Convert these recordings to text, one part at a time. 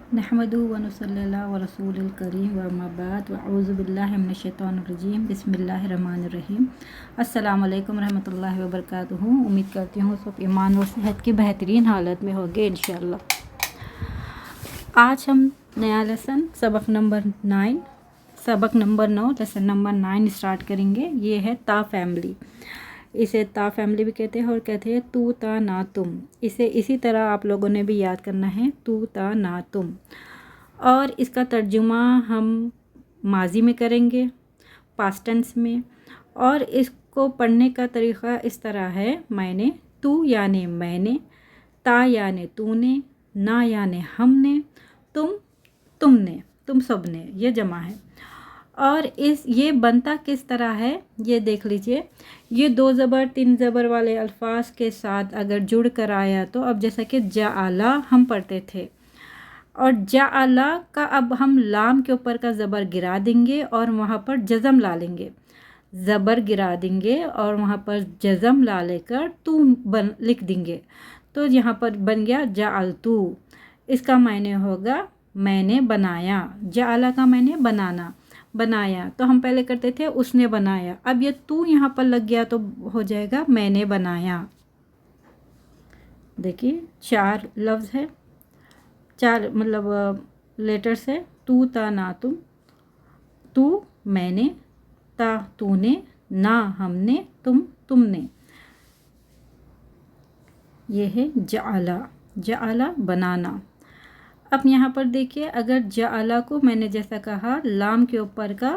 नहमदुहु व नुसल्ली अला व रसूलिल करीम व अम्मा बाद व अऊज़ु बिल्लाहि मिनश शैतानिर रजीम बिस्मिल्लाहिर रहमानिर रहीम। अस्सलामु अलैकुम रहमतुल्लाहि व बरकातुहू। उम्मीद करती हूँ सब ईमान और सेहत की बेहतरीन हालत में होंगे इंशाअल्लाह। आज हम नया लेसन सबक नंबर 9 लेसन नंबर 9 स्टार्ट करेंगे। ये है ता फैमिली। इसे ता फैमिली भी कहते हैं और कहते हैं तू ता ना तुम। इसे इसी तरह आप लोगों ने भी याद करना है, तू ता ना तुम। और इसका तर्जुमा हम माजी में करेंगे, पास्ट टेंस में। और इसको पढ़ने का तरीक़ा इस तरह है, मैंने, तू यानी मैंने, ता यानी तूने, ना यानी हमने, तुम तुमने, तुम सब ने, ये जमा है। और ये बनता किस तरह है ये देख लीजिए। ये 2 ज़बर 3 ज़बर वाले अल्फाज के साथ अगर जुड़ कर आया तो अब जैसा कि जाअला हम पढ़ते थे, और जाअला का अब हम लाम के ऊपर का ज़बर गिरा देंगे और वहाँ पर जज़म ला लेंगे। ज़बर गिरा देंगे और वहाँ पर जज़म ला लेकर तू लिख देंगे। तो यहाँ पर बन गया जाअलतू। इसका मायने होगा मैंने बनाया। जाअला का मायने बनाना, बनाया। तो हम पहले करते थे उसने बनाया, अब ये तू यहाँ पर लग गया तो हो जाएगा मैंने बनाया। देखिए 4 लफ्ज़ है, 4 मतलब लेटर्स है। तू ता ना तुम, तू मैंने, ता तूने, ना हमने, तुम तुमने। ये है जाअला। जाअला बनाना। अब यहाँ पर देखिए, अगर जाअला को मैंने जैसा कहा लाम के ऊपर का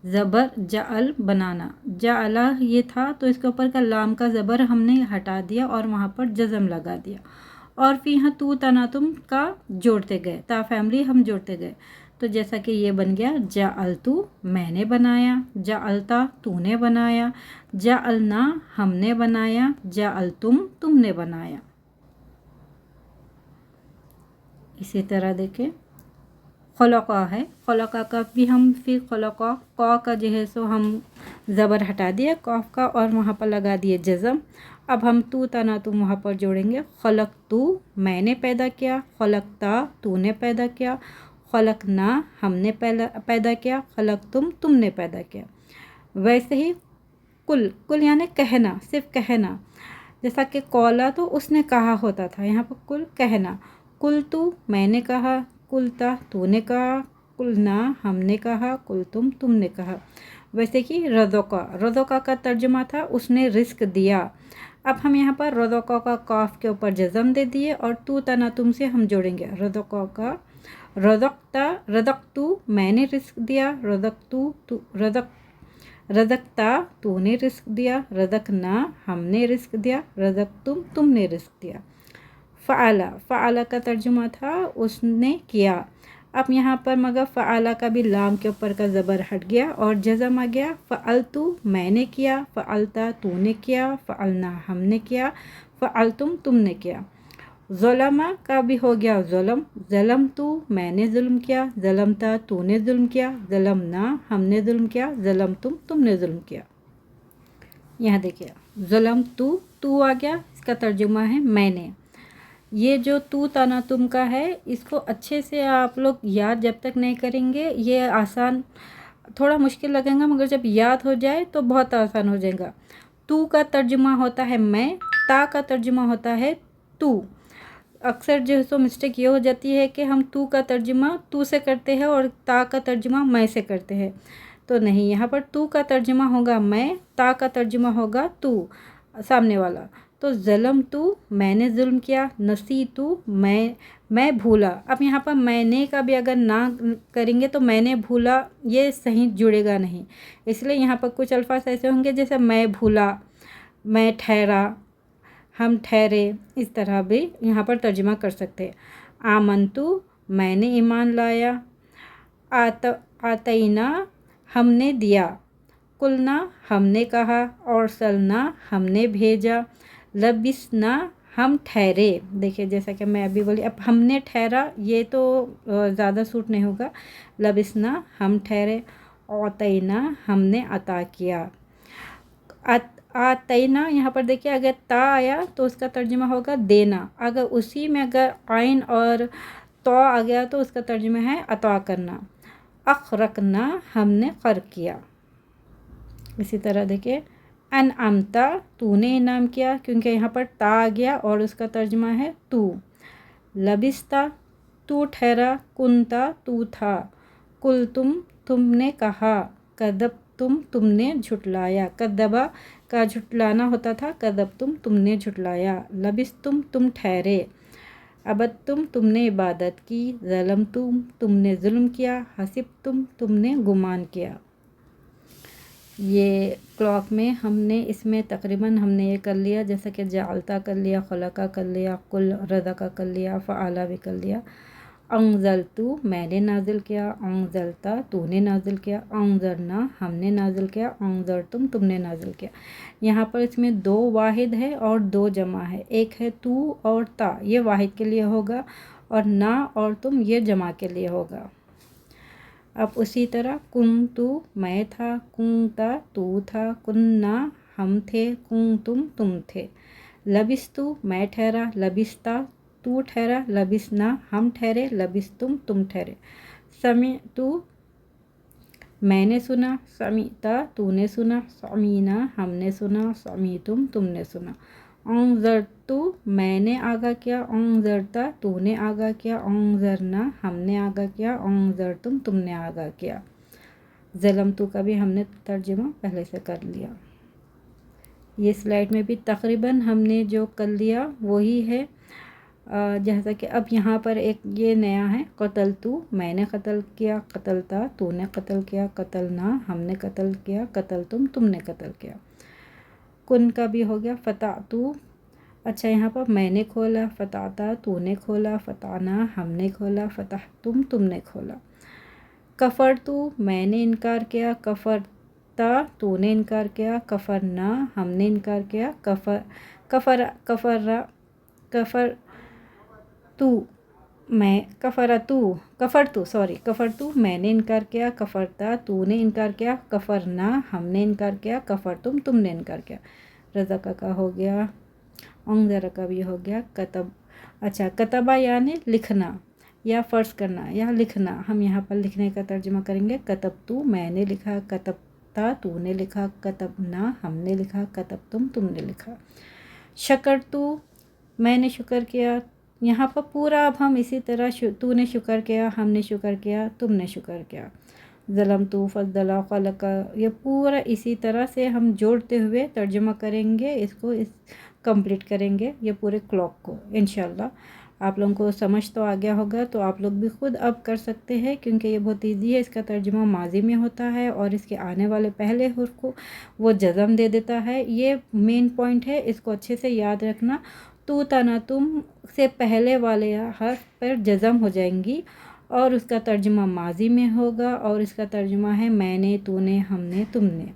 ज़बर जाअल बनाना, जाअला ये था तो इसके ऊपर का लाम का ज़बर हमने हटा दिया और वहाँ पर जज़म लगा दिया। और फिर यहाँ तू तना तुम का जोड़ते गए, ता फैमिली हम जोड़ते गए। तो जैसा कि ये बन गया जाअलतू मैंने बनाया, जाअलता तूने बनाया, जाअलना हमने बनाया, जाअलतुम तुमने बनाया। इसी तरह देखें खलक़ा है, खलक़ा का भी हम फिर खलक़ा क़ा का जो है सो हम ज़बर हटा दिया क़ाफ का और वहाँ पर लगा दिए जज़म। अब हम तू तना तुम वहाँ पर जोड़ेंगे। खलक़तू मैंने पैदा किया, खलक़ता तूने पैदा किया, खलक़ना हमने पैदा किया, खलक़तुम तुमने पैदा किया। वैसे ही कुल, कुल यानी कहना, सिर्फ कहना। जैसा कि कौला तो उसने कहा होता था, यहाँ पर कुल कहना। कुल तू मैंने कहा, कुलता तूने कहा, कुलना हमने कहा, कुल तुमने कहा। वैसे कि रज़क़ा, रज़क़ा का तर्जुमा था उसने रिस्क दिया। अब हम यहाँ पर रज़क़ा का काफ के ऊपर जज़म दे दिए और तू तना तुम से हम जोड़ेंगे। रज़क़ा का रज़क़ता, रज़क़तू मैंने रिस्क दिया, रज़क़ता तूने रिस्क दिया, रज़क़ना हमने रिस्क दिया, रज़क़तुम तुमने रिस्क दिया। फ़अला, फ़अला का तर्जुमा था उसने किया। अब यहाँ पर मगर फ़अला का भी लाम के ऊपर का ज़बर हट गया और जज़म आ गया। फ़अलतू मैंने किया, फ़अलता तूने किया, फ़अलना हमने किया, फ़अलतुम तुमने किया। ज़ुलमा का भी हो गया ज़ुलम, ज़लमतू मैंने ज़ुल्म किया, ज़लमता तूने ज़ुल्म किया, ज़लमना हमने ज़ुल्म किया, ज़लमतुम तुमने ज़ुल्म किया। यहाँ देखिए ज़ुलमतू, तू आ गया, इसका तर्जुमा है मैंने। ये जो तू तना तुम का है इसको अच्छे से आप लोग याद जब तक नहीं करेंगे ये आसान, थोड़ा मुश्किल लगेगा मगर जब याद हो जाए तो बहुत आसान हो जाएगा। तू का तर्जुमा होता है मैं, ता का तर्जुमा होता है तू। अक्सर जो है सो मिस्टेक ये हो जाती है कि हम तू का तर्जुमा तू से करते हैं और ता का तर्जुमा मैं से करते हैं। तो नहीं, यहाँ पर तू का तर्जुमा होगा मैं, ता का तर्जुमा होगा तू सामने वाला। तो ज़लम तू मैंने ज़ुल्म किया, नसी तू मैं भूला। अब यहाँ पर मैंने का भी अगर ना करेंगे तो मैंने भूला ये सही जुड़ेगा नहीं, इसलिए यहाँ पर कुछ अल्फाज ऐसे होंगे जैसे मैं भूला, मैं ठहरा, हम ठहरे। इस तरह भी यहाँ पर तर्जुमा कर सकते हैं। आमनतु मैंने ईमान लाया, आतईना हमने दिया, कुलना हमने कहा, और सलना हमने भेजा, लबिसना हम ठहरे। देखिए जैसा कि मैं अभी बोली, अब हमने ठहरा ये तो ज़्यादा सूट नहीं होगा। लबिसना हम ठहरे, औतईना हमने अता किया। आतईना यहाँ पर देखिए अगर ता आया तो उसका तर्जुमा होगा देना। अगर उसी में अगर आइन और तो आ गया तो उसका तर्जुमा है अता करना। अखरकना हमने ग़र्क किया। इसी तरह देखिए अनअमता तूने इनाम किया, क्योंकि यहाँ पर ता आ गया और उसका तर्जुमा है तू। लबिस्ता तू ठहरा, कुंता तू था, कुल तुमने कहा, कदब तुमने झुटलाया। कदबा का झुटलाना होता था, कदब तुमने झुटलाया। लबिस तुम ठहरे, अबद तुमने इबादत की, ज़लम तुमने जुल्म किया, हसिब तुमने गुमान किया। ये क्लॉक में हमने इसमें तकरीबन हमने ये कर लिया, जैसा कि जालता कर लिया, खलका कर लिया, कुल रज़का कर लिया, फ़आला भी कर लिया। अंज़लतु मैंने नाजिल किया, अंज़लता तूने नाजिल किया, अंज़रना हमने नाजिल किया, अंज़रतुम तुमने नाजिल किया। यहाँ पर इसमें 2 वाहिद है और 2 जमा है। एक है तू और ता, ये वाहिद के लिए होगा, और ना और तुम ये जमा के लिए होगा। अब उसी तरह कुंतु मैं था, कुंता तू था, कुन्ना हम थे, तुम थे। लबिस्तु मैं ठहरा, लबिस्ता तू ठहरा, लबिसना हम ठहरे, लबिस्तुम तुम ठहरे। समीअतु मैंने सुना, समीता तूने सुना, समीना हमने सुना, समीतुम तुमने सुना। अंज़रतु मैंने आगाह किया, अंज़रता तूने आगाह किया, अंज़रना हमने आगाह किया, अंज़रतुम तुमने आगाह किया। ज़लमतु का भी हमने तर्जुमा पहले से कर लिया। ये स्लाइड में भी तकरीबन हमने जो कर लिया वही है, जैसा कि अब यहाँ पर एक ये नया है, क़तलतु मैंने क़त्ल किया, क़तलता तूने क़त्ल किया, क़तलना हमने क़त्ल किया, क़तलतुम तुमने क़त्ल किया। कुन का भी हो गया, फ़तातु अच्छा यहाँ पर मैंने खोला, फ़ताता तूने खोला, फ़ताना हमने खोला, फ़तहतुम तुमने खोला। कफ़रतु मैंने इनकार किया, कफ़रता तूने इनकार किया, कफ़रना हमने इनकार किया, कफ़रतु मैंने इनकार किया, कफ़रता तूने इनकार किया, कफ़रना हमने इनकार किया, कफ़रतुम तुमने इनकार किया। रज़का का हो गया, अंज़रा का भी हो गया, कतब अच्छा कतबा यानी लिखना या फ़र्ज़ करना या लिखना। हम यहाँ पर लिखने का तर्जुमा करेंगे, कतबतु मैंने लिखा, कतबता तूने लिखा, कतबना हमने लिखा, कतबतुम तुमने लिखा। शकरतु मैंने शुक्र किया। यहाँ पर पूरा अब हम इसी तरह तूने शुक्र किया, हमने शुक्र किया, तुमने शुक्र किया। ज़लमतु फ़ज़्ज़ला ख़लका, ये पूरा इसी तरह से हम जोड़ते हुए तर्जुमा करेंगे, इसको कंप्लीट करेंगे ये पूरे क्लॉक को इंशाल्लाह। आप लोगों को समझ तो आ गया होगा, तो आप लोग भी खुद अब कर सकते हैं, क्योंकि ये बहुत ईजी है। इसका तर्जुमा माजी में होता है और इसके आने वाले पहले हुर्फ को वो जज़म दे देता है। ये मेन पॉइंट है, इसको अच्छे से याद रखना। तू तना तुम से पहले वाले हर्फ पर जज़म हो जाएंगी और उसका तर्जुमा माजी में होगा, और इसका तर्जुमा है मैंने, तूने, हमने, तुमने।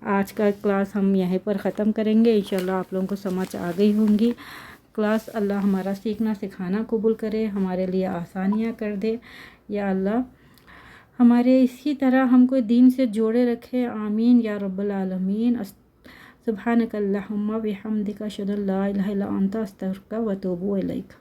आज का क्लास हम यहीं पर ख़त्म करेंगे। इंशाल्लाह आप लोगों को समझ आ गई होंगी क्लास। अल्लाह हमारा सीखना सिखाना कबूल करे, हमारे लिए आसानियाँ कर दे। या अल्लाह हमारे इसी तरह हमको दीन से जोड़े रखे, आमीन या रब्बल आलमीन। सुब्हानक अल्लाहुम्मा व बिहम्दिका अशहदु अल्ला इलाहा इल्ला अंता अस्तगफिरुका व अतूबु इलैक।